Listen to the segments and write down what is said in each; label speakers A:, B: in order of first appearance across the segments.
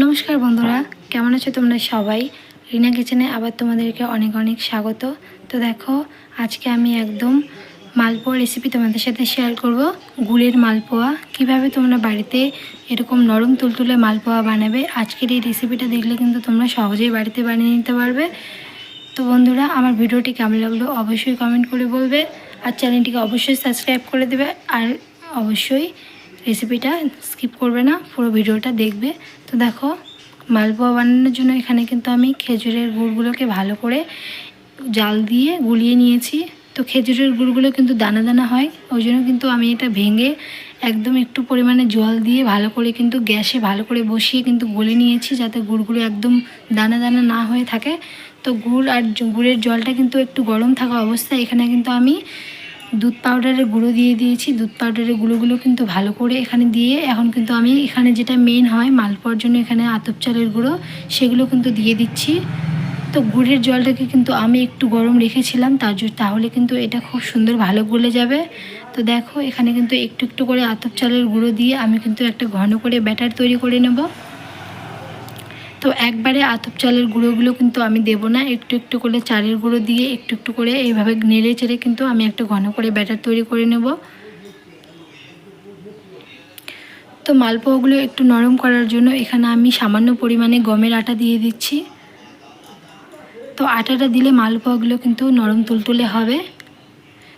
A: নমস্কার বন্ধুরা, কেমন আছো তোমরা সবাই? রিনা কিচেনে আবার তোমাদেরকে অনেক অনেক স্বাগত। তো দেখো, আজকে আমি একদম মালপোয়া রেসিপি তোমাদের সাথে শেয়ার করব। গুড়ের মালপোয়া কিভাবে তোমরা বাড়িতে এরকম নরম তুলতুলে মালপোয়া বানাবে, আজকের এই রেসিপিটা দেখলে কিন্তু তোমরা সহজেই বাড়িতে বানিয়ে নিতে পারবে। তো বন্ধুরা, আমার ভিডিওটি কেমন লাগলো অবশ্যই কমেন্ট করে বলবে, আর চ্যানেলটিকে অবশ্যই সাবস্ক্রাইব করে দেবে, আর অবশ্যই রেসিপিটা স্কিপ করবে না, পুরো ভিডিওটা দেখবে। তো দেখো, মালপোয়া বানানোর জন্য এখানে কিন্তু আমি খেজুরের গুড়গুলোকে ভালো করে জাল দিয়ে গুলিয়ে নিয়েছি। তো খেজুরের গুড়গুলো কিন্তু দানা দানা হয়, ওই জন্য কিন্তু আমি এটা ভেঙে একদম একটু পরিমাণে জল দিয়ে ভালো করে কিন্তু গ্যাসে ভালো করে বসিয়ে কিন্তু গলে নিয়েছি, যাতে গুড়গুলো একদম দানা দানা না হয়ে থাকে। তো গুড় আর গুড়ের জলটা কিন্তু একটু গরম থাকা অবস্থায় এখানে কিন্তু আমি দুধ পাউডারের গুঁড়ো দিয়ে দিয়েছি। দুধ পাউডারের গুঁড়োগুলো কিন্তু ভালো করে এখানে দিয়ে এখন কিন্তু আমি এখানে যেটা মেন হয় মালপোয়ার জন্য, এখানে আতপ চালের গুঁড়ো, সেগুলো কিন্তু দিয়ে দিচ্ছি। তো গুড়ের জলটাকে কিন্তু আমি একটু গরম রেখেছিলাম, তাহলে কিন্তু এটা খুব সুন্দর ভালো গলে যাবে। তো দেখো, এখানে কিন্তু একটু একটু করে আতপ চালের গুঁড়ো দিয়ে আমি কিন্তু একটা ঘন করে ব্যাটার তৈরি করে নেব। তো একবারে আতপ চালের গুঁড়োগুলো কিন্তু আমি দেব না, একটু একটু করে চালের গুঁড়ো দিয়ে একটু একটু করে এইভাবে নেড়ে চেড়ে কিন্তু আমি একটা ঘন করে ব্যাটার তৈরি করে নেব। তো মালপোয়াগুলো একটু নরম করার জন্য এখানে আমি সামান্য পরিমাণে গমের আটা দিয়ে দিচ্ছি। তো আটাটা দিলে মালপোয়াগুলো কিন্তু নরম তুলতুলে হবে।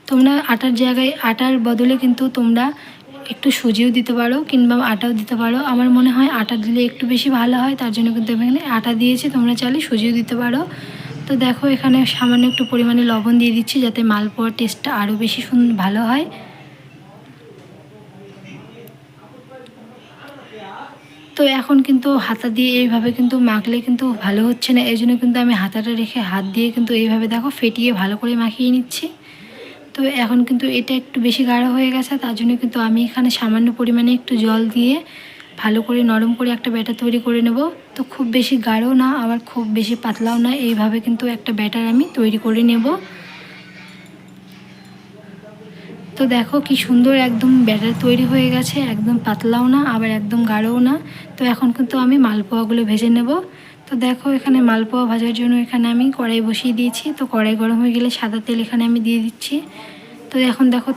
A: তোমরা আটার জায়গায় আটার বদলে কিন্তু তোমরা একটু সুজিও দিতে পারো কিংবা আটাও দিতে পারো। আমার মনে হয় আটা দিলে একটু বেশি ভালো হয়, তার জন্য কিন্তু এখানে আটা দিয়েছি, তোমরা চাইলে সুজিও দিতে পারো। তো দেখো, এখানে সামান্য একটু পরিমাণে লবণ দিয়ে দিচ্ছি, যাতে মালপোয়ার টেস্টটা আরও বেশি ভালো হয়। তো এখন কিন্তু হাতা দিয়ে এইভাবে কিন্তু মাখলে কিন্তু ভালো হচ্ছে না, এই জন্য কিন্তু আমি হাতাটা রেখে হাত দিয়ে কিন্তু এইভাবে দেখো ফেটিয়ে ভালো করে মাখিয়ে নিচ্ছি। তো এখন কিন্তু এটা একটু বেশি গাঢ় হয়ে গেছে, তার জন্য কিন্তু আমি এখানে সামান্য পরিমাণে একটু জল দিয়ে ভালো করে নরম করে একটা ব্যাটার তৈরি করে নেব। তো খুব বেশি গাঢ় না, আবার খুব বেশি পাতলাও না, এইভাবে কিন্তু একটা ব্যাটার আমি তৈরি করে নেব। তো দেখো কি সুন্দর একদম ব্যাটার তৈরি হয়ে গেছে, একদম পাতলাও না আবার একদম গাঢ়ও না। তো এখন কিন্তু আমি মালপোয়াগুলো ভেজে নেব। তো দেখো, এখানে মালপোয়া ভাজার জন্য এখানে আমি কড়াই বসিয়ে দিয়েছি। তো কড়াই গরম হয়ে গেলে সাদা তেল এখানে আমি দিয়ে দিচ্ছি। তো এখন দেখো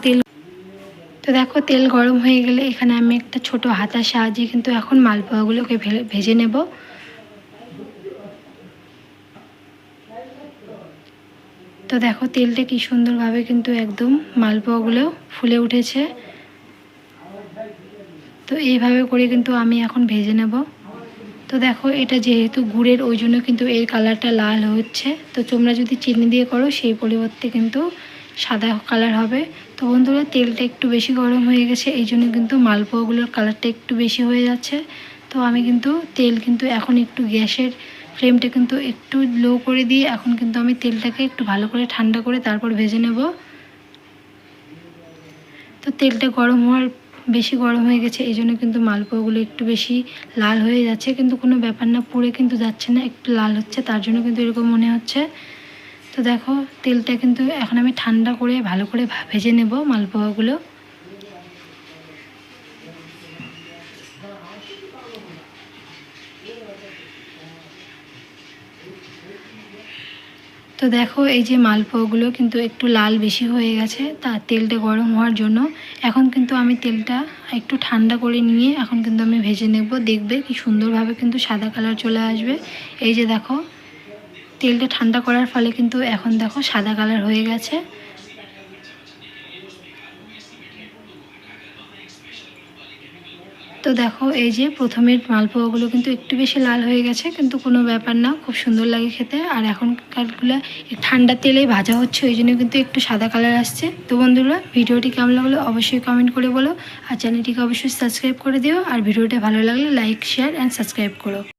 A: তেল গরম হয়ে গেলে এখানে আমি একটা ছোট হাতার সাহায্যে কিন্তু এখন মালপোয়াগুলোকে ভেজে নেব। তো দেখো, তেলটা কি সুন্দরভাবে কিন্তু একদম মালপোয়াগুলো ফুলে উঠেছে। তো এইভাবে করে কিন্তু আমি এখন ভেজে নেব। তো দেখো, এটা যেহেতু গুড়ের, ওই জন্য কিন্তু এর কালারটা লাল হচ্ছে। তো তোমরা যদি চিনি দিয়ে করো সেই পরিবর্তে কিন্তু সাদা কালার হবে। তো বন্ধুরা, তেলটা একটু বেশি গরম হয়ে গেছে, এই জন্য কিন্তু মালপোয়াগুলোর কালারটা একটু বেশি হয়ে যাচ্ছে। তো আমি কিন্তু তেল কিন্তু এখন একটু গ্যাসের ফ্লেমটা কিন্তু একটু লো করে দিয়ে এখন কিন্তু আমি তেলটাকে একটু ভালো করে ঠান্ডা করে তারপর ভেজে নেব। তো তেলটা বেশি গরম হয়ে গেছে, এই জন্য কিন্তু মালপোয়াগুলো একটু বেশি লাল হয়ে যাচ্ছে, কিন্তু কোনো ব্যাপার না, পুড়ে কিন্তু যাচ্ছে না, একটু লাল হচ্ছে, তার জন্য কিন্তু এরকম মনে হচ্ছে। তো দেখো, তেলটা কিন্তু এখন আমি ঠান্ডা করে ভালো করে ভেজে নেব মালপোয়াগুলো। তো দেখো, এই যে মালপোয়াগুলো কিন্তু একটু লাল বেশি হয়ে গেছে, তার তেলটা গরম হওয়ার জন্য। এখন কিন্তু আমি তেলটা একটু ঠান্ডা করে নিয়ে এখন কিন্তু আমি ভেজে নেব। দেখবে কি সুন্দরভাবে কিন্তু সাদা কালার চলে আসবে। এই যে দেখো, তেলটা ঠান্ডা করার ফলে কিন্তু এখন দেখো সাদা কালার হয়ে গেছে। তো দেখো, এই যে প্রথমের মালপোয়াগুলো কিন্তু একটু বেশি লাল হয়ে গেছে, কিন্তু কোনো ব্যাপার না, খুব সুন্দর লাগে খেতে। আর এখনকারগুলো ঠান্ডা তেলে ভাজা হচ্ছে, ওই জন্য কিন্তু একটু সাদা কালার আসছে। তো বন্ধুরা, ভিডিওটি কেমন লাগলো অবশ্যই কমেন্ট করে বলো, আর চ্যানেলটিকে অবশ্যই সাবস্ক্রাইব করে দিও, আর ভিডিওটা ভালো লাগলে লাইক, শেয়ার অ্যান্ড সাবস্ক্রাইব করো।